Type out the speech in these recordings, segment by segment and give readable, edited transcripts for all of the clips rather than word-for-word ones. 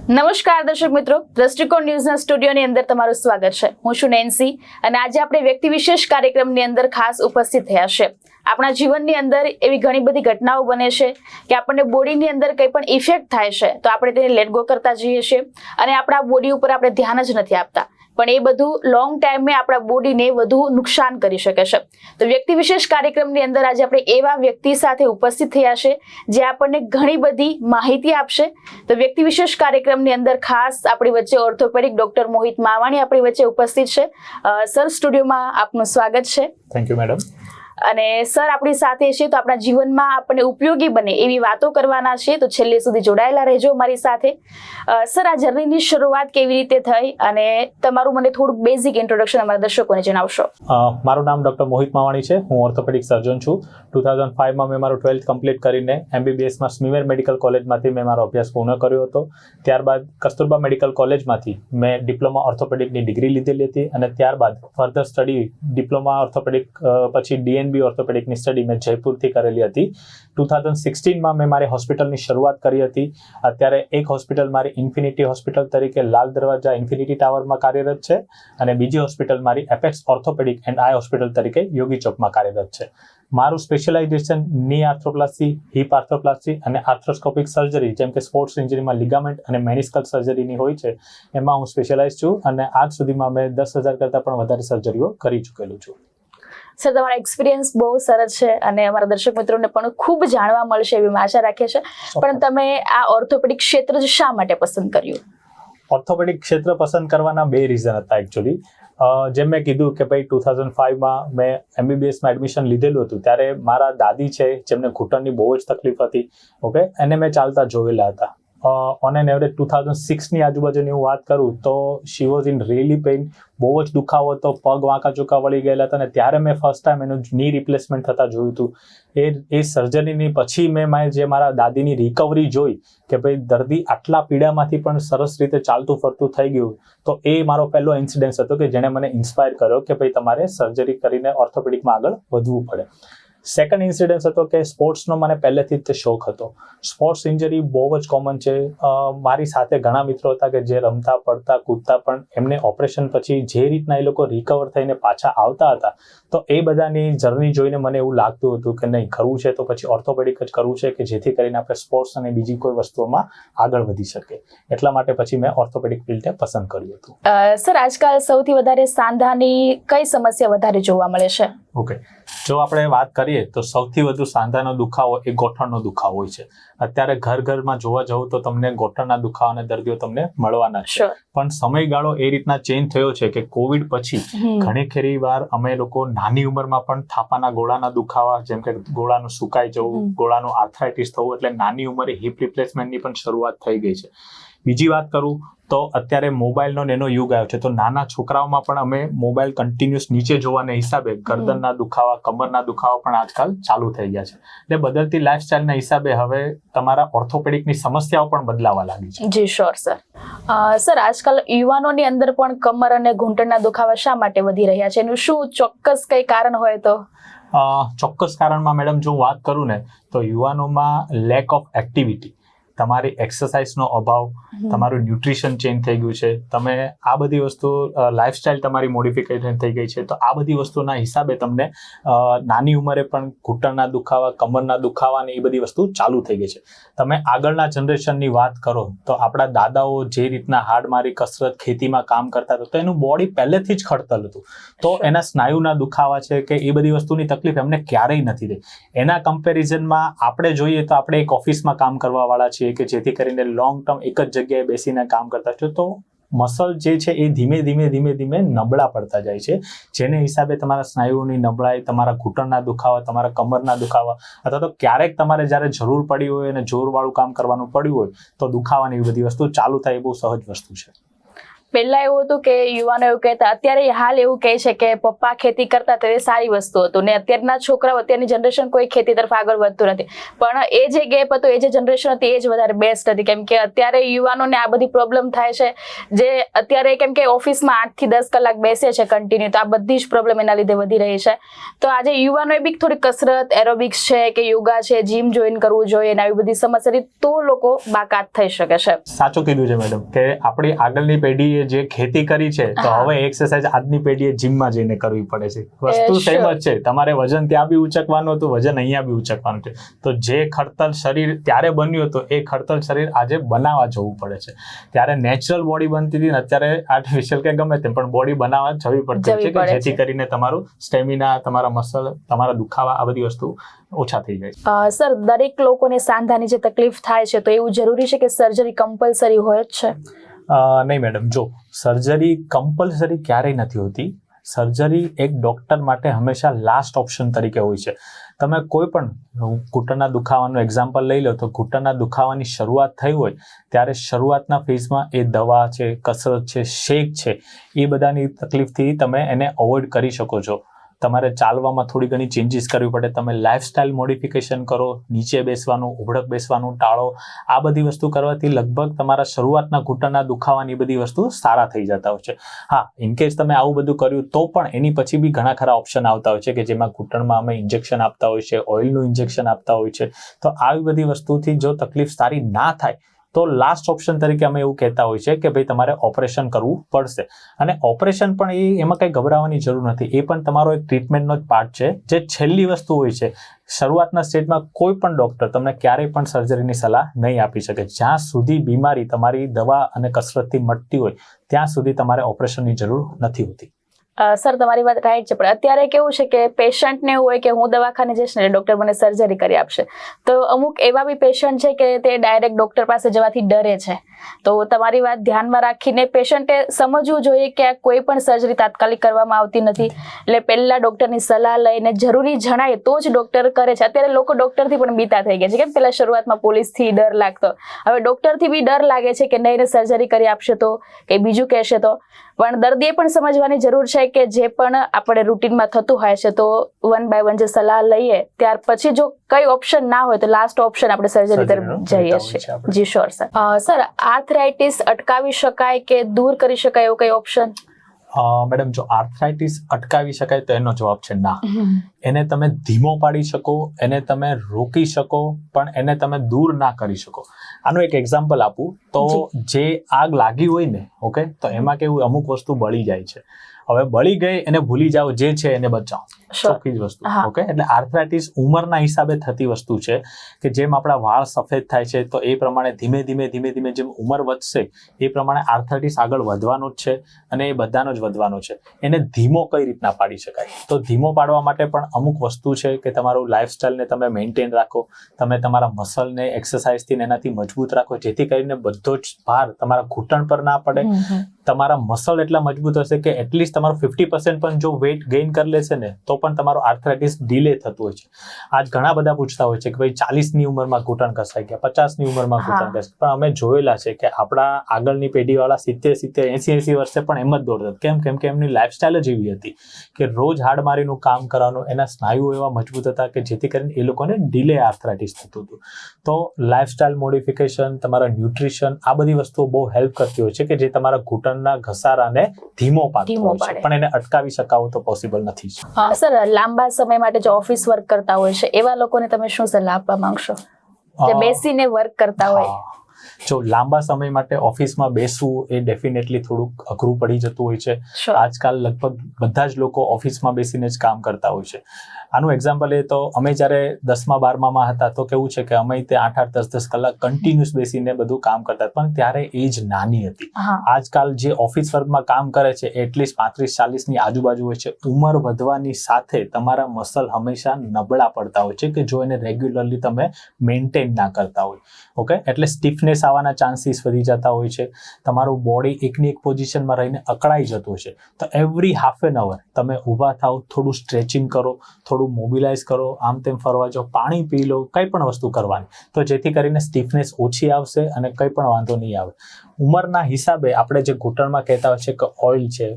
નમસ્કાર દર્શક મિત્રો, દ્રષ્ટિકોણ ન્યૂઝના સ્ટુડિયોની અંદર તમારું સ્વાગત છે. હું છું નેન્સી અને આજે આપણે વ્યક્તિ વિશેષ કાર્યક્રમની અંદર ખાસ ઉપસ્થિત થયા છે. આપણા જીવનની અંદર એવી ઘણી બધી ઘટનાઓ બને છે કે આપણને બોડીની અંદર કંઈ પણ ઇફેક્ટ થાય છે તો આપણે તેને લેટ ગો કરતા જઈએ છીએ અને આપણા બોડી ઉપર આપણે ધ્યાન જ નથી આપતા, પણ એ બધું લોંગ ટાઈમે આપણા બોડીને વધુ નુકસાન કરી શકે છે. તો વ્યક્તિ વિશેષ કાર્યક્રમની અંદર આજે આપણે એવા વ્યક્તિ સાથે ઉપસ્થિત થયા છે જે આપણને ઘણી બધી માહિતી આપશે. તો વ્યક્તિ વિશેષ કાર્યક્રમની અંદર ખાસ આપણી વચ્ચે ઓર્થોપેડિક ડોક્ટર મોહિત માવાણી આપણી વચ્ચે ઉપસ્થિત છે. સર, સ્ટુડિયોમાં આપનું સ્વાગત છે. Thank you madam. અને સર આપણી સાથે છે તો આપણા જીવનમાં આપણને ઉપયોગી બને એવી વાતો કરવાના છે, તો છેલ્લે સુધી જોડાયેલા રહેજો મારી સાથે. સર, આ જર્નીની શરૂઆત કેવી રીતે થઈ અને તમારું મને થોડુંક બેઝિક ઇન્ટ્રોડક્શન અમારા દર્શકોને જણાવશો. મારું નામ ડોક્ટર મોહિત માવાણી છે. હું ઓર્થોપેડિક સર્જન છું. 2005માં મેં મારું 12th કમ્પ્લીટ કરીને MBBSમાં સ્મીમેર મેડિકલ કોલેજમાંથી મેં મારો અભ્યાસ પૂર્ણ કર્યો હતો. ત્યારબાદ કસ્તુરબા મેડિકલ કોલેજમાંથી મેં ડિપ્લોમા ઓર્થોપેડિકની ડિગ્રી લીધેલી હતી અને ત્યારબાદ ફર્ધર સ્ટડી ડિપ્લોમા ઓર્થોપેડિક પછી DNB ઓર્થોપેડિકની સ્ટડી મેં જયપુરથી કરેલી હતી. 2016માં મેં મારી હોસ્પિટલની શરૂઆત કરી હતી. અત્યારે એક હોસ્પિટલ મારી ઇન્ફિનિટી હોસ્પિટલ તરીકે લાલ દરવાજા ઇન્ફિનિટી ટાવરમાં કાર્યરત છે અને બીજી હોસ્પિટલ મારી apex orthopaedic and I hospital તરીકે યોગી ચોકમાં કાર્યરત છે. મારું સ્પેશિયલાઇઝેશન ની આર્થ્રોપ્લાસ્ટી, હિપ આર્થ્રોપ્લાસ્ટી અને આર્થ્રોસ્કોપિક સર્જરી જેમ કે સ્પોર્ટ્સ ઇન્જરીમાં લિગામેન્ટ અને મેનિસ્કલ સર્જરીની હોય છે, એમાં હું સ્પેશિયલાઇઝ છું અને આજ સુધીમાં મેં 10,000 કરતાં પણ વધારે સર્જરીઓ કરી ચૂકેલું છું. સર, તમારો એક્સપિરિયન્સ બહુ સરસ છે અને અમારા દર્શક મિત્રોને પણ ખૂબ જાણવા મળશે એવી આશા રાખીએ છીએ. પણ તમે આ ઓર્થોપેડિક ક્ષેત્ર જ શા માટે પસંદ કર્યું? ઓર્થોપેડિક ક્ષેત્ર પસંદ કરવાના બે રીઝન હતા એકચ્યુઅલી. જેમ મેં કીધું કે ભાઈ 2005માં મેં MBBSમાં એડમિશન લીધેલું હતું ત્યારે મારા દાદી છે જેમને ઘૂંટણની બહુ જ તકલીફ હતી. ઓકે, એને મેં ચાલતા જોયેલા હતા. ઓન એન એવરેજ 2006ની આજુબાજુની હું વાત કરું તો she was in really pain. બહુ જ દુખાવો હતો, પગ વાંકા ચૂકા વળી ગયેલા હતા અને ત્યારે મેં ફર્સ્ટ ટાઈમ એનું ની રિપ્લેસમેન્ટ થતા જોયું હતું. એ સર્જરીની પછી મેં જે મારા દાદીની રિકવરી જોઈ કે ભાઈ દર્દી આટલા પીડામાંથી પણ સરસ રીતે ચાલતું ફરતું થઈ ગયું, તો એ મારો પહેલો ઇન્સિડન્સ હતો કે જેણે મને ઇન્સ્પાયર કર્યો કે ભાઈ તમારે સર્જરી કરીને ઓર્થોપેડિકમાં આગળ વધવું પડે. સેકન્ડ ઇન્સિડન્સ હતો કે સ્પોર્ટ્સનો મને પહેલેથી જ શોખ હતો. સ્પોર્ટ્સ ઇન્જરી બહુ જ કોમન છે. મારી સાથે ઘણા મિત્રો હતા કે જે રમતા પડતા કૂદતા પણ એમને ઓપરેશન પછી જે રીતના એ લોકો રિકવર થઈને પાછા આવતા હતા, તો એ બધાની જર્ની જોઈને મને એવું લાગતું હતું કે નહીં, કરવું છે તો પછી ઓર્થોપેડિક જ કરવું છે કે જેથી કરીને આપણે સ્પોર્ટ્સ અને બીજી કોઈ વસ્તુઓમાં આગળ વધી શકે. એટલા માટે પછી મેં ઓર્થોપેડિક ફિલ્ડને પસંદ કર્યું હતું. સર, આજકાલ સૌથી વધારે સાંધાની કઈ સમસ્યા વધારે જોવા મળે છે? ઓકે, જો આપણે વાત કરીએ તો સૌથી વધુ સાંધાનો દુખાવો એ ગોઠણનો દુખાવો હોય છે. અત્યારે ઘરમાં જોવા જવું તો તમને ગોઠણના દુખાવાના દર્દીઓ તમને મળવાના છે. પણ સમયગાળો એ રીતના ચેન્જ થયો છે કે કોવિડ પછી ઘણી ખરી વાર અમે લોકો નાની ઉંમરમાં પણ થાપાના ગોળાના દુખાવા, જેમ કે ગોળાનું સુકાઈ જવું, ગોળાનું આર્થરાઇટિસ થવું, એટલે નાની ઉંમરે હિપ રિપ્લેસમેન્ટની પણ શરૂઆત થઈ ગઈ છે. બીજી વાત કરું તો અત્યારે મોબાઈલનો એનો યુગ આવ્યો છે, તો નાના છોકરાઓમાં પણ અમે મોબાઈલ કન્ટિન્યુઅસ નીચે જોવાના હિસાબે ગરદનના દુખાવા, કમરના દુખાવા પણ આજકાલ ચાલુ થઈ ગયા છે. એટલે બદલતી લાઈફસ્ટાઈલના હિસાબે હવે તમારા ઓર્થોપેડિકની સમસ્યાઓ પણ બદલાવા લાગી છે. જી શ્યોર સર. સર, આજકાલ યુવાનોની અંદર પણ કમર અને ઘૂંટણના દુખાવા શા માટે વધી રહ્યા છે? એનું શું ચોક્કસ કઈ કારણ હોય તો? ચોક્કસ કારણમાં મેડમ જો વાત કરું ને તો યુવાનોમાં લેક ઓફ એક્ટિવિટી, તમારી એક્સરસાઇઝનો અભાવ, તમારું ન્યુટ્રિશન ચેન્જ થઈ ગયું છે, તમે આ બધી વસ્તુ લાઈફસ્ટાઈલ તમારી મોડિફિકેશન થઈ ગઈ છે, તો આ બધી વસ્તુના હિસાબે તમને નાની ઉંમરે પણ ઘૂંટણના દુખાવા, કમરના દુખાવા ને એ બધી વસ્તુ ચાલુ થઈ ગઈ છે. તમે આગળના જનરેશનની વાત કરો તો આપણા દાદાઓ જે રીતના હાડ મારી કસરત ખેતીમાં કામ કરતા હતા તો એનું બોડી પહેલેથી જ ખડતલ હતું, તો એના સ્નાયુના દુખાવા છે કે એ બધી વસ્તુની તકલીફ એમને ક્યારેય નથી થઈ. એના કમ્પેરિઝનમાં આપણે જોઈએ તો આપણે એક ઓફિસમાં કામ કરવા વાળા છીએ કે જેથી કરીને લોંગ ટર્મ એક જ જગ્યાએ બેસીને કામ કરતા છે, તો મસલ જે છે એ ધીમે ધીમે નબળા પડતા જાય છે, જેને હિસાબે તમારા સ્નાયુઓની નબળાઈ, તમારા ઘૂંટણના દુખાવા, તમારા કમરના દુખાવા, અથવા તો ક્યારેક તમારે જ્યારે જરૂર પડી હોય અને જોરવાળું કામ કરવાનું પડ્યું હોય તો દુખાવાની એવી બધી વસ્તુ ચાલુ થાય એ બહુ સહજ વસ્તુ છે. પહેલા એવું હતું કે યુવાનો એવું કહેતા, અત્યારે હાલ એવું કહે છે કે પપ્પા ખેતી કરતા તો એ સારી વસ્તુ હતું, ને અત્યારના છોકરાઓ, અત્યારની જનરેશન કોઈ ખેતી તરફ આગળ વધતું નથી. પણ એ જે ગેપ હતો, એ જે જનરેશન હતી, એ જ વધારે બેસ્ટ હતી. કેમ કે અત્યારે યુવાનોને આ બધી પ્રોબ્લેમ થાય છે, જે અત્યારે કેમ કે ઓફિસમાં 8 થી 10 કલાક બેસે છે કન્ટિન્યુ, તો આ બધી જ પ્રોબ્લેમ એના લીધે વધી રહી છે. તો આજે યુવાનોએ બી થોડી કસરત, એરોબિક્સ છે કે યોગા છે, જીમ જોઈન કરવું જોઈએ, અને આવી બધી સમસ્યાથી તો લોકો બાકાત થઈ શકે છે. સાચું કીધું છે મેડમ, કે આપણી આગળની પેઢીએ જે ખેતી કરી છે, તો હવે એક્સરસાઇઝ આજની પેઢીએ જીમમાં જઈને કરવી પડે છે. વસ્તુ સેમ જ છે, તમારે વજન ત્યાં બી ઉચકવાનું હતું, વજન અહીંયા બી ઉચકવાનું છે. તો જે ખડતલ શરીર ત્યારે બન્યું હતું, એ ખડતલ શરીર આજે બનાવવા જવું પડે છે. ત્યારે નેચરલ બોડી બનતી હતી, અત્યારે આર્ટિફિશિયલ કે ગમે તેમ પણ બોડી બનાવવા જવી પડતી છે, કે જેથી કરીને તમારું સ્ટેમિના, તમારા મસલ, તમારા દુખાવા, આ બધી વસ્તુ ઓછા થઈ જાય. સર, દરેક લોકોને સાંધાની જે તકલીફ થાય છે, તો એવું જરૂરી છે કે સર્જરી કમ્પલસરી હોય જ છે? નહીં મેડમ, જો સર્જરી કમ્પલસરી ક્યારેય નથી હોતી. સર્જરી એક ડોક્ટર માટે હંમેશા લાસ્ટ ઓપ્શન તરીકે હોય છે. તમે કોઈ પણ ઘૂંટણના દુખાવાનું એક્ઝામ્પલ લઈ લો, તો ઘૂંટણના દુખાવાની શરૂઆત થઈ હોય ત્યારે શરૂઆતના ફેઝમાં એ દવા છે, કસરત છે, શેક છે, એ બધાની તકલીફથી તમે એને અવોઇડ કરી શકો છો. તમારે ચાલવામાં થોડી ઘણી ચેન્જીસ કરવી પડે, તમે લાઇફસ્ટાઇલ મોડિફિકેશન કરો, નીચે બેસવાનું, ઉભડક બેસવાનું ટાળો. આ બધી વસ્તુ કરવાથી લગભગ તમારા શરૂઆતના ઘૂંટણના દુખાવાની બધી વસ્તુ સારા થઈ જતા હોય છે. હા, ઇનકેસ તમે આવું બધું કર્યું તો પણ એની પછી બી ઘણા ખરા ઓપ્શન આવતા હોય છે, કે જેમાં ઘૂંટણમાં અમે ઇન્જેક્શન આપતા હોય છે, ઓઇલનું ઇન્જેક્શન આપતા હોય છે. તો આવી બધી વસ્તુથી જો તકલીફ સારી ના થાય તો લાસ્ટ ઓપ્શન તરીકે અમે એવું કહેતા હોય છે કે ભાઈ તમારે ઓપરેશન કરવું પડશે. અને ઓપરેશન પણ એમાં કંઈ ગભરાવાની જરૂર નથી, એ પણ તમારો એક ટ્રીટમેન્ટનો જ પાર્ટ છે. જે છેલ્લી વસ્તુ હોય છે, શરૂઆતના સ્ટેજમાં કોઈ પણ ડોક્ટર તમને ક્યારેય પણ સર્જરીની સલાહ નહીં આપી શકે. જ્યાં સુધી બીમારી તમારી દવા અને કસરતથી મટતી હોય ત્યાં સુધી તમારે ઓપરેશનની જરૂર નથી હોતી. સર, તમારી વાત રાઈટ છે, પણ અત્યારે કેવું છે કે પેશન્ટને એવું હોય કે હું દવાખાને જઈશ ને ડોક્ટર મને સર્જરી કરી આપશે. તો અમુક એવા બી પેશન્ટ છે કે તે ડાયરેક્ટ ડોક્ટર પાસે જવાથી ડરે છે. તો તમારી વાત ધ્યાનમાં રાખીને પેશન્ટે સમજવું જોઈએ કે આ કોઈ પણ સર્જરી તાત્કાલિક કરવામાં આવતી નથી. એટલે પહેલા ડોક્ટરની સલાહ લઈને જરૂરી જણાય તો જ ડોક્ટર કરે છે. અત્યારે લોકો ડોક્ટરથી પણ બીતા થઈ ગયા છે. કેમ પહેલા શરૂઆતમાં પોલીસથી ડર લાગતો, હવે ડોક્ટરથી બી ડર લાગે છે કે નહીં સર્જરી કરી આપશે તો કે બીજું કહેશે તો. પણ દર્દીએ પણ સમજવાની જરૂર છે કે જે પણ આપણે રૂટીનમાં થતું હોય છે, તો 1 by 1 જે સલાહ લઈએ ત્યાર પછી જો કઈ ઓપ્શન ના હોય તો લાસ્ટ ઓપ્શન આપણે સર્જરી તરફ જઈએ છીએ. જી શ્યોર સર. સર, આર્થરાઇટિસ અટકાવી શકાય કે દૂર કરી શકાય એવું કઈ ઓપ્શન? મેડમ, જો આર્થરાઇટિસ અટકાવી શકાય તો એનો જવાબ છે ના. એને તમે ધીમો પાડી શકો, એને તમે રોકી શકો, પણ એને તમે દૂર ના કરી શકો. આનું એક એક્ઝામ્પલ આપું તો, જે આગ લાગી હોય ને, ઓકે, તો એમાં કેવું અમુક વસ્તુ બળી જાય છે. હવે બળી ગઈ એને ભૂલી જાઓ, જે છે એને બચાવો, ચોખ્ખી જ વસ્તુ. ઓકે, એટલે આર્થરાઇટિસ ઉંમરના હિસાબે થતી વસ્તુ છે, કે જેમ આપણા વાળ સફેદ થાય છે તો એ પ્રમાણે ધીમે ધીમે જેમ ઉંમર વધશે એ પ્રમાણે આર્થરાઇટિસ આગળ વધવાનો જ છે, અને એ બધાનો જ વધવાનો છે. એને ધીમો કઈ રીતના પાડી શકાય? તો ધીમો પાડવા માટે પણ અમુક વસ્તુ છે કે તમારું લાઇફસ્ટાઇલને તમે મેન્ટેન રાખો, તમે તમારા મસલને એક્સરસાઇઝથી એનાથી મજબૂત રાખો, જેથી કરીને બધો જ ભાર તમારા ઘૂંટણ પર ના પડે. તમારા મસલ એટલા મજબૂત હશે કે એટલીસ્ટ તમારું 50% પણ જો વેઇટ ગેઇન કરી લેશે ને તો પણ તમારો આર્થરાઇટિસ ડિલે થતું હોય છે. આજ ઘણા બધા પૂછતા હોય છે કે ભાઈ 40ની ઉંમરમાં ઘૂંટણ ઘસાઈ ગયા, 50ની ઉંમરમાં ઘૂંટણ ઘસાય, પણ અમે જોયેલા છે કે આપણા આગળની પેઢીવાળા 70, 80 વર્ષે પણ એમ જ દોડતા. કેમ કે એમની લાઈફસ્ટાઈલ જ એવી હતી કે રોજ હાડમારીનું કામ કરવાનું, એના સ્નાયુઓ એવા મજબૂત હતા કે જેથી કરીને એ લોકોને ડિલે આર્થરાઇટિસ થતું હતું. તો લાઈફસ્ટાઈલ મોડિફિકેશન, તમારા ન્યુટ્રિશન, આ બધી વસ્તુઓ બહુ હેલ્પ કરતી હોય છે કે જે તમારા ઘૂંટણના ઘસારાને ધીમો પાડતો હોય છે, પણ એને અટકાવી શકાવો તો પોસિબલ નથી. સર, લાંબા સમય માટે જો ઓફિસ વર્ક કરતા હોય છે એવા લોકોને તમે શું સલાહ આપવા માંગશો, જે બેસીને વર્ક કરતા હોય? જો લાંબા સમય માટે ઓફિસમાં બેસવું એ ડેફિનેટલી થોડુંક અઘરું પડી જતું હોય છે. આજકાલ લગભગ બધા જ લોકો ઓફિસમાં બેસીને જ કામ કરતા હોય છે. આનું એક્ઝામ્પલ એ તો અમે જ્યારે 10મા 12મામાં હતા તો કેવું છે કે અમે તે 8-8, 10-10 કલાક કન્ટિન્યુઅસ બેસીને બધું કામ કરતા, પણ ત્યારે એજ નાની હતી. આજકાલ જે ઓફિસ વર્કમાં કામ કરે છે એટલીસ્ટ 35-40ની આજુબાજુ હોય છે. ઉંમર વધવાની સાથે તમારા મસલ હંમેશા નબળા પડતા હોય છે કે જો એને રેગ્યુલરલી તમે મેન્ટેન ના કરતા હોય. ઓકે, એટલે સ્ટીફનેસ સ્ટીફનેસ આવવાના ચાન્સીસ વધી જતા હોય છે, તમારું બોડી એકની એક પોઝિશનમાં રહીને અકળાઈ જતું છે. તો એવરી હાફ એન અવર તમે ઊભા થાવ, થોડું સ્ટ્રેચિંગ કરો, થોડું મોબિલાઇઝ કરો, આમ તેમ ફરવા જાઓ, પાણી પી લો, કંઈ પણ વસ્તુ કરવાની, તો જેથી કરીને સ્ટીફનેસ ઓછી આવશે અને કંઈ પણ વાંધો નહીં આવે. ઉંમરના હિસાબે આપણે જે ઘૂંટણમાં કહેતા હોય છે કે ઓઇલ છે,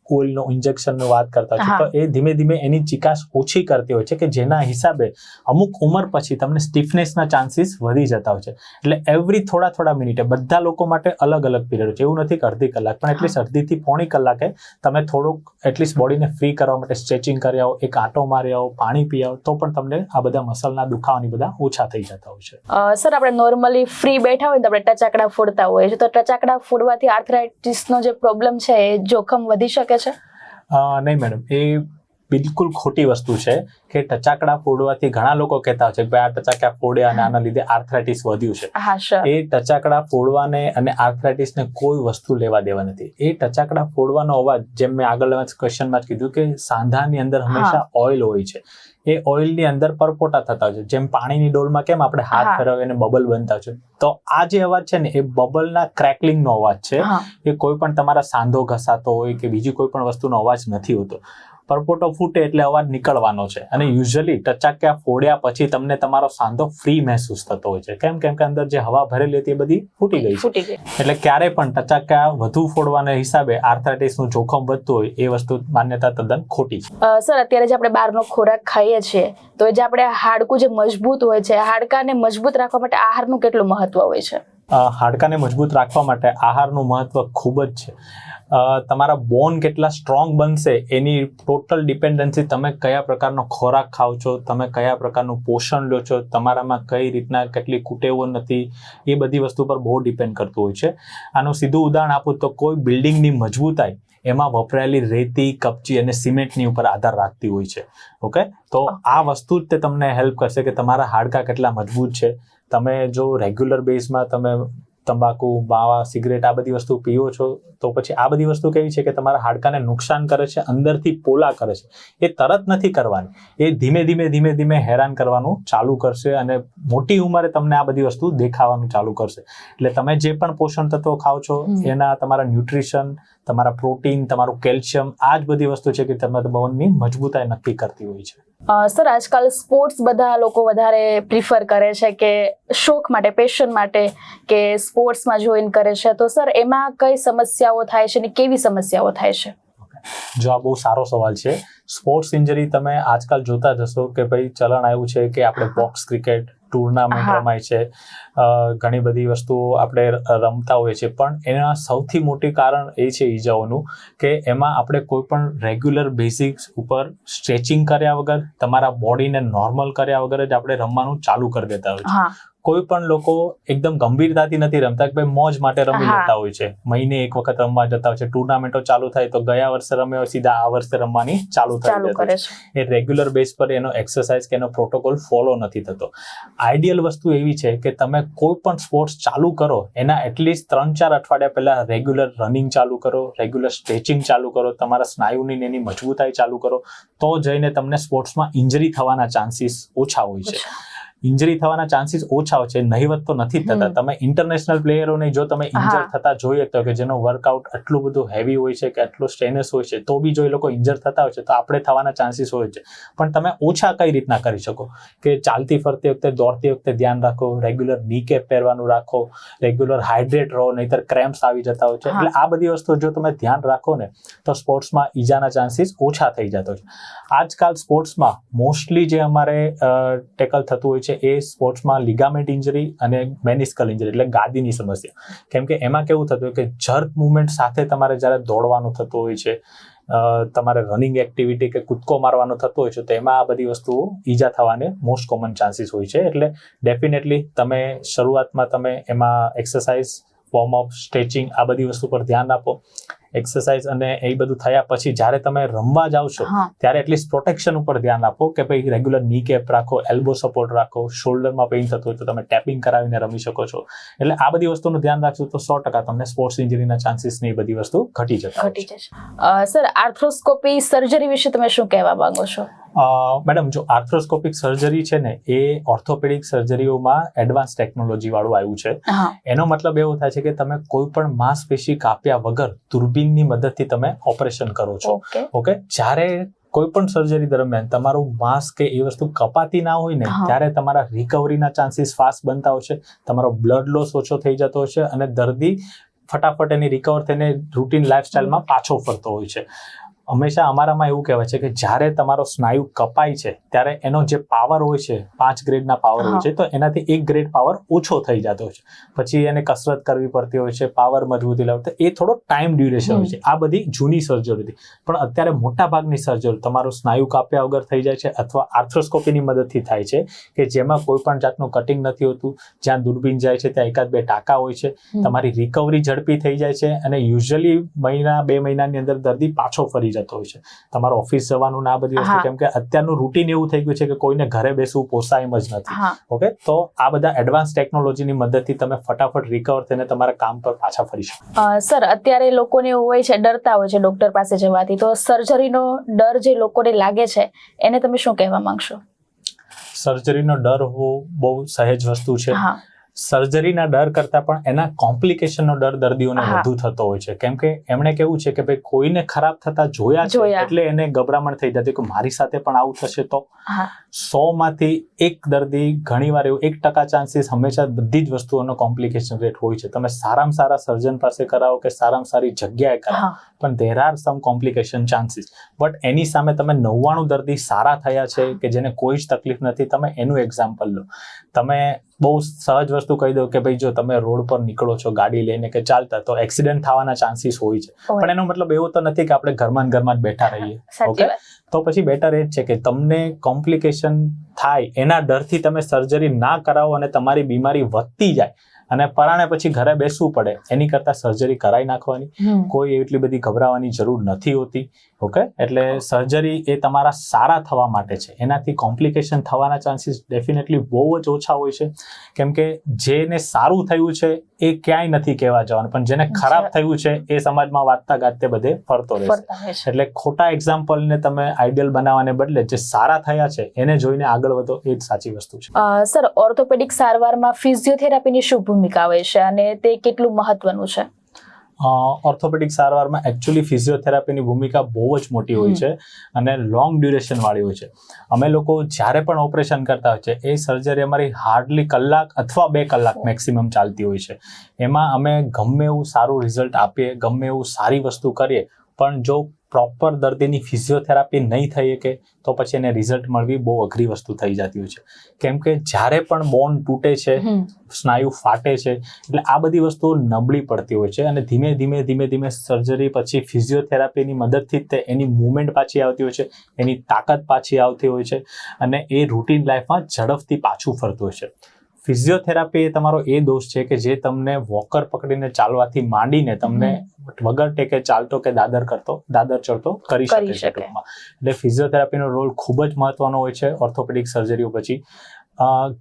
ઓઇલનો ઇન્જેક્શનની વાત કરતા હોય છે, તો એ ધીમે ધીમે એની ચિકાસ ઓછી કરતી હોય છે કે જેના હિસાબે અમુક ઉંમર પછી તમને સ્ટીફનેસના ચાન્સીસ વધી જતા હોય છે. એટલે એવરી થોડા મિનિટે બધા લોકો માટે અલગ અલગ પીરિયડ છે. એવું નથી કે અડધી કલાક, પણ એટલીસ્ટ અડધીથી પોણી કલાકે તમે થોડુંક એટલીસ્ટ બોડીને ફ્રી કરવા માટે સ્ટ્રેચિંગ કરી આવો, એક આંટો મારી આવો, પાણી પી આવો, તો પણ તમને આ બધા મસલના દુખાવાની બધા ઓછા થઈ જતા હોય છે. સર, આપણે નોર્મલી ફ્રી બેઠા હોય તો આપણે ટચાકડા ફોડતા હોઈએ છીએ, તો ટચાકડા ફોડવાથી આર્થરાઇટિસનો જે પ્રોબ્લેમ છે એ જોખમ વધી શકે છે? નહીં મેડમ, એ બિલકુલ ખોટી વસ્તુ છે કે ટચાકડા ફોડવાથી ઘણા લોકો કહેતા હોય છે કે આ ટચાકડા ફોડ્યા અને આના લીધે આર્થરાઇટિસ વધ્યું છે. એ ટચાકડા ફોડવાને અને આર્થરાઇટિસને કોઈ વસ્તુ લેવા દેવા નથી. એ ટચાકડા ફોડવાનો અવાજ, જેમ મેં આગળ ક્વેશ્ચનમાં જ કીધું કે સાંધાની અંદર હંમેશા ઓઇલ હોય છે, એ ઓઇલની અંદર પરપોટા થતા હોય છે. જેમ પાણીની ડોલમાં કેમ આપણે હાથ ફેરવીએ અને બબલ બનતા છે, તો આ જે અવાજ છે ને એ બબલના ક્રેકલિંગનો અવાજ છે. એ કોઈ પણ તમારા સાંધો ઘસાતો હોય કે બીજી કોઈ પણ વસ્તુનો અવાજ નથી હોતો. પરપોટો ફૂટે એટલે અવાજ નીકળવાનો છે, અને યુઝ્યુઅલી ટચાક્યા ફોડ્યા પછી તમને તમારો સાંધો ફ્રી મહેસૂસ થતો હોય છે. કેમ કે અંદર જે હવા ભરેલી હતી એ બધી ફૂટી ગઈ છે. એટલે ક્યારે પણ ટચાક્યા વધુ ફોડવાના હિસાબે આર્થરાઇટિસનું જોખમ વધતું હોય એ વસ્તુ માન્યતા તદ્દન ખોટી છે. સર, અત્યારે જે આપણે બહારનો ખોરાક ખાઈએ છીએ, તો જે આપણે હાડકું જે મજબૂત હોય છે, હાડકાને મજબૂત રાખવા માટે આહારનું કેટલું મહત્વ હોય છે? હાડકાને મજબૂત રાખવા માટે આહારનું મહત્વ ખૂબ જ છે. તમારા બોન કેટલા સ્ટ્રોંગ બનશે એની ટોટલ ડિપેન્ડન્સી તમે કયા પ્રકારનો ખોરાક ખાઓ છો, તમે કયા પ્રકારનું પોષણ લો છો, તમારામાં કઈ રીતના કેટલી કુટેવો નથી, એ બધી વસ્તુ પર બહુ ડિપેન્ડ કરતું હોય છે. આનું સીધું ઉદાહરણ આપું તો કોઈ બિલ્ડિંગની મજબૂતાઈ એમાં વપરાયેલી રેતી, કપચી અને સિમેન્ટની ઉપર આધાર રાખતી હોય છે. ઓકે, તો આ વસ્તુ જ તે તમને હેલ્પ કરશે કે તમારા હાડકા કેટલા મજબૂત છે. તમે જો રેગ્યુલર બેઝમાં તમે તંબાકુ, માવા, સિગરેટ આ બધી વસ્તુ પીવો છો, તો પછી આ બધી વસ્તુ કેવી છે કે તમારા હાડકાને નુકસાન કરે છે, અંદરથી પોલા કરે છે. એ તરત નથી કરવાની, એ ધીમે ધીમે હેરાન કરવાનું ચાલુ કરશે અને મોટી ઉંમરે તમને આ બધી વસ્તુ દેખાવાનું ચાલુ કરશે. એટલે તમે જે પણ પોષણ તત્વો ખાઓ છો એના તમારા ન્યુટ્રિશન, તમારા પ્રોટીન, તમારું કેલ્શિયમ, આ જ બધી વસ્તુ છે કે તમારા બોનની મજબૂતાઈ નક્કી કરતી હોય છે. સર, આજકાલ સ્પોર્ટ્સ બધા લોકો વધારે પ્રિફર કરે છે કે શોખ માટે, પેશન માટે, કે સ્પોર્ટ્સમાં જોઈન કરે છે, તો સર એમાં કઈ સમસ્યાઓ થાય છે અને કેવી સમસ્યાઓ થાય છે? જો આ બહુ સારો સવાલ છે. સ્પોર્ટ્સ ઇન્જરી તમે આજકાલ જોતા જશો કે ભાઈ ચલણ આવ્યું છે કે આપણે બોક્સ ક્રિકેટ ટુર્નામેન્ટ રમાય છે, ઘણી બધી વસ્તુઓ આપણે રમતા હોઈએ છીએ, પણ એના સૌથી મોટી કારણ એ છે ઈજાઓનું કે એમાં આપણે કોઈ પણ રેગ્યુલર બેઝિક્સ ઉપર સ્ટ્રેચિંગ કર્યા વગર, તમારા બોડીને નોર્મલ કર્યા વગર જ આપણે રમવાનું ચાલુ કરી દેતા હોય છે. કોઈ પણ લોકો એકદમ ગંભીરતાથી નથી રમતા કે ભાઈ મોજ માટે રમી લેતા હોય છે, મહિને એક વખત રમવા જતા હોય છે. ટુર્નામેન્ટો ચાલુ થાય તો ગયા વર્ષે રમ્યો હોય સીધા આ વર્ષે રમવાની ચાલુ થઈ જાય છે. એ રેગ્યુલર બેઝ પર એનો એક્સરસાઇઝ કે એનો પ્રોટોકોલ ફોલો નથી થતો. આઈડિયલ વસ્તુ એવી છે કે તમે કોઈ પણ સ્પોર્ટ્સ ચાલુ કરો એના એટલીસ્ટ 3-4 અઠવાડિયા પહેલા રેગ્યુલર રનિંગ ચાલુ કરો, રેગ્યુલર સ્ટ્રેચિંગ ચાલુ કરો, તમારા સ્નાયુની એની મજબૂતાઈ ચાલુ કરો, તો જઈને તમને સ્પોર્ટ્સમાં ઇન્જરી થવાના ચાન્સીસ ઓછા હોય છે. ઇન્જરી થવાના ચાન્સીસ ઓછા હોય છે, નહીવત તો નથી થતા. તમે ઇન્ટરનેશનલ પ્લેયરોને જો તમે ઇન્જર થતા જોઈએ તો કે જેનો વર્કઆઉટ આટલું બધું હેવી હોય છે કે આટલું સ્ટ્રેનસ હોય છે, તો બી જો એ લોકો ઇન્જર થતા હોય છે તો આપણે થવાના ચાન્સીસ હોય છે. પણ તમે ઓછા કઈ રીતના કરી શકો કે ચાલતી ફરતી વખતે, દોડતી વખતે ધ્યાન રાખો, રેગ્યુલર ની કેપ પહેરવાનું રાખો, રેગ્યુલર હાઇડ્રેટ રહો, નહીતર ક્રેમ્પ્સ આવી જતા હોય છે. એટલે આ બધી વસ્તુ જો તમે ધ્યાન રાખો ને તો સ્પોર્ટ્સમાં ઈજાના ચાન્સીસ ઓછા થઈ જતા હોય છે. આજકાલ સ્પોર્ટ્સમાં મોસ્ટલી જે અમારે ટેકલ થતું હોય છે એ સ્પોર્ટ્સમાં લિગામેન્ટ ઇન્જરી અને મેનિસ્કલ ઇન્જરી, એટલે ગાદીની સમસ્યા. કેમ કે એમાં કેવું થતું હોય કે જર્ક મુવમેન્ટ સાથે તમારે જ્યારે દોડવાનું થતું હોય છે, તમારે રનિંગ એક્ટિવિટી કે કૂદકો મારવાનો થતો હોય છે, તો એમાં આ બધી વસ્તુઓ ઈજા થવાને મોસ્ટ કોમન ચાન્સીસ હોય છે. એટલે ડેફિનેટલી તમે શરૂઆતમાં તમે એમાં એક્સરસાઇઝ, વોર્મઅપ, સ્ટ્રેચિંગ આ બધી વસ્તુ પર ધ્યાન આપો. એક્સરસાઇઝ અને એ બધું થયા પછી જ્યારે તમે રમવા જાવ છો ત્યારે એટલીસ્ટ પ્રોટેક્શન ઉપર ધ્યાન આપો કે ભાઈ રેગ્યુલર ની કેપ રાખો, એલ્બો સપોર્ટ રાખો, શોલ્ડરમાં પેઇન થતું હોય તો તમે ટેપિંગ કરાવીને રમી શકો છો. એટલે આ બધી વસ્તુનું ધ્યાન રાખશો તો 100% તમને સ્પોર્ટ્સ ઇન્જરીના ચાન્સીસ ને એ બધી વસ્તુ ઘટી જશે. સર, આર્થ્રોસ્કોપી સર્જરી વિશે તમે શું કહેવા માંગો છો? મેડમ, જો આર્થ્રોસ્કોપિક સર્જરી છે ને એ ઓર્થોપેડિક સર્જરીઓમાં એડવાન્સ ટેકનોલોજી વાળું આવ્યું છે. હા એનો મતલબ એવો થાય છે કે તમે કોઈ પણ માંસપેશી કાપ્યા વગર દૂરબીનની મદદથી તમે ઓપરેશન કરો છો. ઓકે, જ્યારે કોઈ પણ સર્જરી દરમિયાન તમારું માંસ કે એ વસ્તુ કપાતી ના હોય ને ત્યારે તમારા રિકવરીના ચાન્સીસ ફાસ્ટ બનતા હોય છે, તમારો બ્લડ લોસ ઓછો થઈ જતો હોય છે અને દર્દી ફટાફટ એની રિકવર થઈને રૂટીન લાઈફસ્ટાઈલમાં પાછો ફરતો હોય છે. હંમેશા અમારામાં એવું કહેવાય છે કે જ્યારે તમારો સ્નાયુ કપાય છે ત્યારે એનો જે પાવર હોય છે 5 ગ્રેડના પાવર હોય છે, તો એનાથી 1 ગ્રેડ પાવર ઓછો થઈ જતો હોય છે. પછી એને કસરત કરવી પડતી હોય છે, પાવર મજબૂતી લાવતા, એ થોડો ટાઈમ ડ્યુરેશન હોય છે. આ બધી જૂની સર્જરી હતી. પણ અત્યારે મોટા ભાગની સર્જરી તમારું સ્નાયુ કાપ્યા વગર થઈ જાય છે અથવા આર્થ્રોસ્કોપીની મદદથી થાય છે, કે જેમાં કોઈ પણ જાતનું કટિંગ નથી હોતું. જ્યાં દૂરબીન જાય છે ત્યાં 1-2 ટાંકા હોય છે. તમારી રિકવરી ઝડપી થઈ જાય છે અને યુઝ્યુઅલી 1-2 મહિનાની અંદર દર્દી પાછો ફરી જતો હોય છે. તમારો ઓફિસ જવાનું ના બધી વસ્તુ, કેમ કે અત્યારનું રૂટીન એવું થઈ ગયું છે કે કોઈને ઘરે બેસવું પોસાય એમ જ નથી. ઓકે, તો આ બધા એડવાન્સ ટેકનોલોજીની મદદથી તમે ફટાફટ રિકવર થઈને તમારા કામ પર પાછા ફરી શકો. સર, અત્યારે લોકોને એવું હોય છે, ડરતા હોય છે ડોક્ટર પાસે જવાથી, તો સર્જરીનો ડર જે લોકોને લાગે છે એને તમે શું કહેવા માંગશો? સર્જરીનો ડર હોવો બહુ સહેજ વસ્તુ છે. સર્જરીના ડર કરતા પણ એના કોમ્પ્લિકેશનનો ડર દર્દીઓને વધુ થતો હોય છે, કેમ કે એમણે કેવું છે કે ભાઈ કોઈને ખરાબ થતા જોયા છે એટલે એને ગભરામણ થઈ જતી કે મારી સાથે પણ આવું થશે તો. 100માંથી 1 દર્દી, ઘણીવાર એવું 1% ચાન્સીસ હંમેશા બધી જ વસ્તુઓનો કોમ્પ્લિકેશન રેટ હોય છે. તમે સારામાં સારા સર્જન પાસે કરાવો કે સારામાં સારી જગ્યાએ કરાવો, પણ there are some complication chances. But એની સામે તમે 99 દર્દી સારા થયા છે કે જેને કોઈ જ તકલીફ નથી, તમે એનું એક્ઝામ્પલ લો. તમે બહુ સહજ વસ્તુ કહી દો કે ભાઈ જો તમે રોડ પર નીકળો છો ગાડી લઈને કે ચાલતા, તો એક્સિડન્ટ થવાના ચાન્સીસ હોય છે. પણ એનો મતલબ એવો તો નથી કે આપણે ઘરમાં જ બેઠા રહીએ. ઓકે, તો પછી બેટર એ જ છે કે તમને કોમ્પ્લિકેશન થાય એના ડરથી તમે સર્જરી ના કરાવો અને તમારી બીમારી વધતી જાય અને પરાણે પછી ઘરે બેસવું પડે, એની કરતા સર્જરી કરાવી નાખવાની. કોઈ એટલી બધી ગભરાવાની જરૂર નથી હોતી. ઓકે, એટલે સર્જરી એ તમારા સારા થવા માટે છે. એનાથી કોમ્પ્લિકેશન થવાના ચાન્સીસ ડેફિનેટલી બહુ જ ઓછા હોય છે, કેમ કે જેને સારું થયું છે એ ક્યાંય નથી કહેવા જવાનું, પણ જેને ખરાબ થયું છે એ સમાજમાં વાતતા ગાતે બધે ફરતો રહેશે. એટલે ખોટા એક્ઝામ્પલને તમે આઈડિયલ બનાવવાને બદલે જે સારા થયા છે એને જોઈને આગળ વધો, એ જ સાચી વસ્તુ છે. સર, ઓર્થોપેડિક સારવારમાં ફિઝિયોથેરાપીની શું ભૂમિકા હોય છે અને તે કેટલું મહત્વનું છે? ઓર્થોપેડિક સારવારમાં એકચ્યુઅલી ફિઝિયોથેરાપીની ભૂમિકા બહુ જ મોટી હોય છે અને લોંગ ડ્યુરેશન વાળી હોય છે. અમે લોકો જ્યારે પણ ઓપરેશન કરતા હોય છે એ સર્જરી અમારી હાર્ડલી કલાક અથવા 2 કલાક મેક્સિમમ ચાલતી હોય છે. એમાં અમે ગમે એવું સારું રિઝલ્ટ આપીએ, ગમે એવું સારી વસ્તુ કરીએ, પણ જો પ્રોપર દર્દીની ફિઝિયોથેરાપી નહીં થઈ શકે તો પછી એને રિઝલ્ટ મળવી બહુ અઘરી વસ્તુ થઈ જતી હોય છે. કેમ કે જ્યારે પણ બોન તૂટે છે, સ્નાયુ ફાટે છે, એટલે આ બધી વસ્તુઓ નબળી પડતી હોય છે અને ધીમે ધીમે સર્જરી પછી ફિઝિયોથેરાપીની મદદથી જ એની મૂવમેન્ટ પાછી આવતી હોય છે, એની તાકાત પાછી આવતી હોય છે અને એ રૂટીન લાઈફમાં ઝડપથી પાછું ફરતું હોય છે. ફિઝિયોથેરાપી એ તમારો એ દોષ છે કે જે તમને વોકર પકડીને ચાલવાથી માંડીને તમને વગર ટેકે ચાલતો કે દાદર ચડતો કરી શકે છે ટૂંકમાં. એટલે ફિઝિયોથેરાપીનો રોલ ખૂબ જ મહત્વનો હોય છે ઓર્થોપેડિક સર્જરીઓ પછી.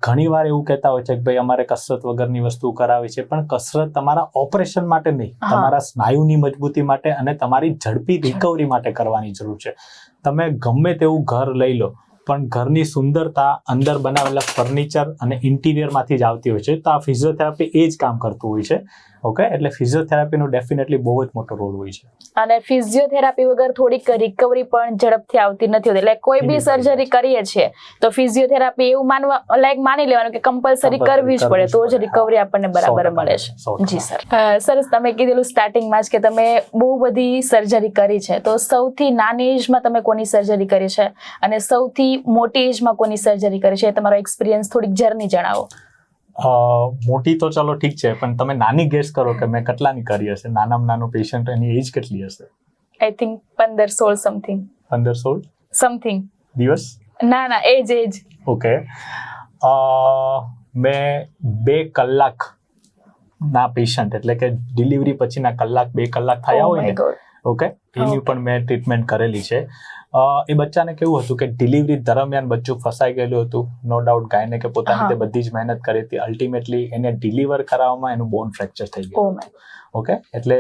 ઘણીવાર એવું કહેતા હોય છે કે ભાઈ અમારે કસરત વગરની વસ્તુ કરાવી છે, પણ કસરત તમારા ઓપરેશન માટે નહીં, તમારા સ્નાયુની મજબૂતી માટે અને તમારી ઝડપી રિકવરી માટે કરવાની જરૂર છે. તમે ગમે તેવું ઘર લઈ લો, પણ ઘરની સુંદરતા અંદર બનાવેલા ફર્નિચર અને ઇન્ટિરિયરમાંથી જ આવતી હોય છે. તો આ ફિઝિયોથેરાપી એ જ કામ કરતું હોય છે. ઓકે, એટલે ફિઝિયોથેરાપીનો ડેફિનેટલી બહુ જ મોટો રોલ હોય છે. અને ફિઝિયોથેરાપી વગર થોડીક રિકવરી પણ ઝડપથી આવતી નથી હોતી. એટલે કોઈ બી સર્જરી કરીએ છીએ તો ફિઝિયોથેરાપી એવું માની લેવાનું કે કમ્પલસરી કરવી જ પડે, તો જ રિકવરી આપણને બરાબર મળે છે. જી સર. સરસ, તમે કીધેલું સ્ટાર્ટિંગમાં જ કે તમે બહુ બધી સર્જરી કરી છે, તો સૌથી નાની એજમાં તમે કોની સર્જરી કરી છે અને સૌથી મોટી એજમાં કોની સર્જરી કરી છે, તમારો એક્સપિરિયન્સ થોડીક જર્ની જણાવો. મોટી તો ચલો ઠીક છે, પણ તમે નાની ગેસ કરો કે મેં કેટલાની કરી હશે? નાનામાં નાનું પેશન્ટ એની એજ કેટલી હશે? I think 15-16 something. 15-16 સમથિંગ દિવસ? ના, એજ. ઓકે, મેં 2 કલાક ના પેશન્ટ, એટલે કે ડિલિવરી પછીના 2 કલાક થયા હોય ને, ઓકે, એની પણ મેં ટ્રીટમેન્ટ કરેલી છે. એ બચ્ચાને કેવું હતું કે ડિલિવરી દરમિયાન બચ્ચું ફસાઈ ગયેલું હતું. નો ડાઉટ ગાયને કે પોતાની રીતે બધી જ મહેનત કરી હતી. અલ્ટિમેટલી એને ડિલિવર કરાવવામાં એનું બોન ફ્રેક્ચર થઈ ગયું. ઓકે, એટલે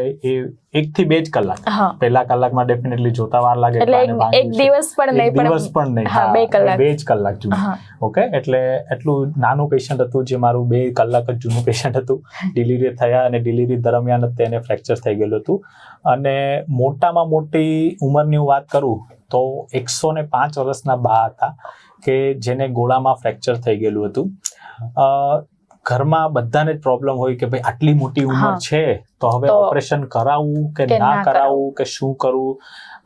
1 થી 2 જ કલાક. હા પહેલા કલાકમાં ડેફિનેટલી જોતા વાર લાગે એટલે એક દિવસ પણ નહીં પણ દિવસ પણ નહીં. હા 2 કલાક 2 જ કલાક જૂનું. હા ઓકે, એટલે એટલું નાનું પેશન્ટ હતું જે મારું 2 કલાક જ જૂનું પેશન્ટ હતું. ડિલિવરી થયા અને ડિલિવરી દરમિયાન જ તેને ફ્રેક્ચર થઈ ગયેલું હતું. અને મોટામાં મોટી ઉંમરની હું વાત કરું તો 105 વર્ષના બા હતા કે જેને ગોળામાં ફ્રેક્ચર થઈ ગયેલું હતું. ઘરમાં બધાને જ પ્રોબ્લેમ હોય કે ભાઈ આટલી મોટી ઉંમર છે તો હવે ઓપરેશન કરાવવું કે ના કરાવવું કે શું કરવું,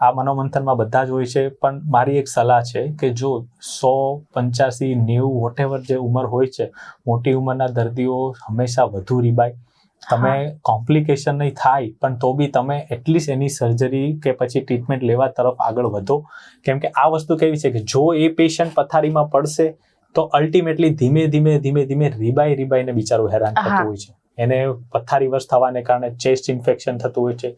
આ મનોમંથનમાં બધા જ હોય છે. પણ મારી એક સલાહ છે કે જો 100, 85, 90 વોટેવર જે ઉંમર હોય છે, મોટી ઉંમરના દર્દીઓ હંમેશા વધુ રીબાય. તમે કોમ્પ્લિકેશન નહીં થાય પણ તો બી તમે એટલીસ્ટ એની સર્જરી કે પછી ટ્રીટમેન્ટ લેવા તરફ આગળ વધો. કેમ કે આ વસ્તુ કેવી છે કે જો એ પેશન્ટ પથારીમાં પડશે તો અલ્ટિમેટલી ધીમે ધીમે રીબાઈને બિચારું હેરાન થતું હોય છે. એને પથારીવશ થવાને કારણે ચેસ્ટ ઇન્ફેક્શન થતું હોય છે,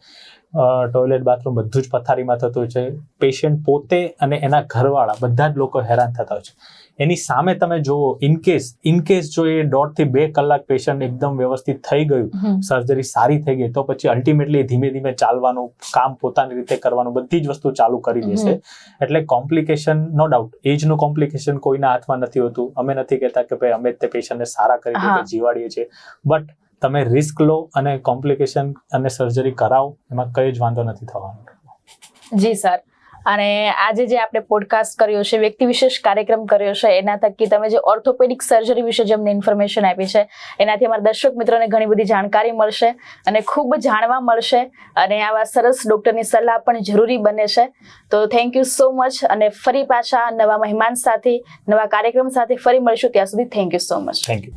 ટોયલેટ બાથરૂમ બધું જ પથારીમાં થતું હોય છે. પેશન્ટ પોતે અને એના ઘરવાળા બધા જ લોકો હેરાન થતા હોય છે. એની સામે તમે જુઓ ઇનકેસ જો એ 1.5 થી 2 કલાક પેશન્ટ એકદમ વ્યવસ્થિત થઈ ગયું, સર્જરી સારી થઈ ગઈ, તો પછી અલ્ટિમેટલી ધીમે ચાલવાનું, કામ પોતાની રીતે કરવાનું, બધી જ વસ્તુ ચાલુ કરી દેશે. એટલે કોમ્પ્લિકેશન નો ડાઉટ, એજનું કોમ્પ્લિકેશન કોઈના હાથમાં નથી હોતું. અમે નથી કહેતા કે ભાઈ અમે તે પેશન્ટને સારા કરી દઈએ, જીવાડીએ છીએ, બટ તમે રિસ્ક લો અને કોમ્પ્લિકેશન અને સર્જરી કરાવો, એમાં કઈ જ વાંધો નથી થવાનો. જી સર, અને આજે જે આપણે પોડકાસ્ટ કર્યો છે, વ્યક્તિ વિશેષ કાર્યક્રમ કર્યો છે, એના થકી તમે જે ઓર્થોપેડિક સર્જરી વિશે જે અમને ઇન્ફોર્મેશન આપી છે એનાથી અમારા દર્શક મિત્રોને ઘણી બધી જાણકારી મળશે અને ખૂબ જાણવા મળશે અને આવા સરસ ડોક્ટરની સલાહ પણ જરૂરી બને છે. તો થેન્ક યુ સો મચ અને ફરી પાછા નવા મહેમાન સાથે, નવા કાર્યક્રમ સાથે ફરી મળીશું. ત્યાં સુધી thank you so much. Thank you.